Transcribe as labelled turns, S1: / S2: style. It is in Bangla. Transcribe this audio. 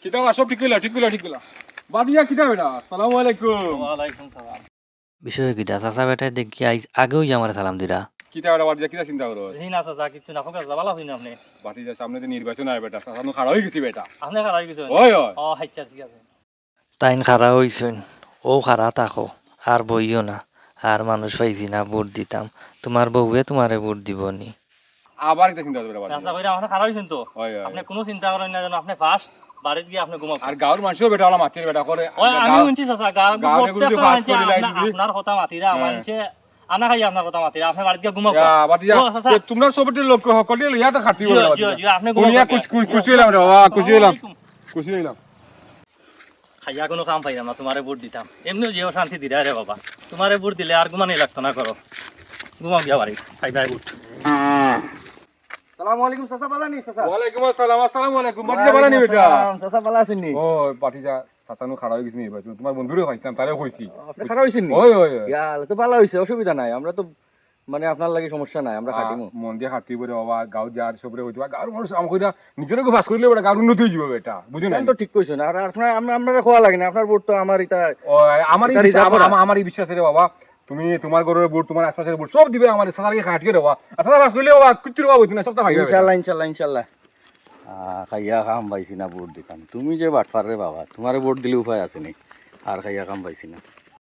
S1: কিতা সব ঠিক কইলা বাদিয়া কিতা বেটা আসসালামু আলাইকুম।
S2: ওয়ালাইকুম সালাম।
S3: বিষয় কিটা চাচা বেটায় দেখি আগেও যে আমার সালাম দিরা
S1: কিতা বেটা বাদিয়া কিতা চিন্তা করো
S2: জিনা চাচা কিছু না ফোকাস ভালো হইনি আপনি
S1: বাতিজা সামনে তো নির্বাচন আয় বেটা সাসানো খাড়া হয়ে গেছি বেটা।
S2: আপনি খারাপ কিছু
S1: ওই ওই
S2: ও হাইচা ঠিক আছে
S3: তাইন খারা হইছেন ও খারা থাকো আর বইও না আর মানুষ পাইছি না ভোট দিতাম তোমার বউয়ে তোমারে ভোট দিব নি
S1: আবার কিতা চিন্তা করো বেটা
S2: চাচা
S1: বাদিয়া।
S2: কইরা আপনি খারাপ হইছেন তো
S1: ওই ওই
S2: আপনি কোনো চিন্তা করেন না যেন আপনি ফার্স্ট বাড়িতে গিয়ে আপনি ঘুমাবেন
S1: আর গাঁর মানুষও বেটা ওলা মাটির বেটা করে
S2: ওই আমি শুনছি চাচা
S1: গাঁও এগুলো যে পাস করে লাইন দিবি।
S2: আপনার কথা মাতিরা আমার
S1: হ্যাঁ।
S2: নিচে আনা খাই আপনার কথা মাতিরা আপনি বাড়িতে গিয়ে ঘুমাবেন
S1: বাতিজা
S2: ও, চাচা।
S1: তোমরা সবটি লোক সকলে ইয়াটা খাটিব বেটা
S2: জিও,
S1: বাতিজা।
S2: জিও, আপনি
S1: কুনিয়া
S2: ঘুমাবেন
S1: খুশি হইলাম রে বাবা খুশি হইলাম
S2: খাইয়া কোনো কাম পাইলাম না তোমারে ভোট দিতাম এমনিও যেও শান্তি দিরা রে বাবা তোমারে ভোট দিলে আর ঘুমানি লাগতো না করো ঘুমাও গিয়া বাড়ি খাই ভাই ভোট
S4: সালামু আলাইকুম চাচা বালানি চাচা
S1: ওয়ালাইকুম আসসালাম আসসালামু আলাইকুম বাতিজা বালা নি বেটা।
S4: চাচা বালা আছেন নি
S1: ও বাতিজা সাসানো খাড়া হয়ে গেছি নির্বাচন তোমার বন্ধুরে পাইছিলাম তারেও কইছি।
S4: আপনি খারাপ হইছেন নি
S1: ওই ওই ওই
S4: ইয়াল তো ভালো হইছে অসুবিধা নাই আমরা তো মানে আপনার লাগি সমস্যা নাই আমরা খাটিমু
S1: মন দিয়ে হাঁটিব রে বাবা গাঁও যার সবরে হইতে গাঁর মানুষ আম কইরা নিজের বাস করলে বেটা গাঁর উন্নতি হয়ে যাবে বেটা বুঝো না।
S4: তো ঠিক কইছেন আর আপনার আমরা খোয়া লাগে না আপনার ভোট তো আমার এটা
S1: আমার
S4: এটা reserve করা।
S1: আমার এই বিশ্বাস রে বাবা তুমি তোমার ঘরের বোর্ড তোমার আশপাশের বোর্ড সব দিবে আমার সাদাকে খাটিয়ে রে বাবা সাদা বাস করলে বাবা কুত্তির বাবা হইতো না সবটা ভাই
S4: ইনশাআল্লাহ খাইয়া কাম পাইছি না ভোট দিতাম তুমি যে বাটফার রে বাবা তোমারে ভোট দিলে উপায় আছে নি আর খাইয়া কাম পাইছি না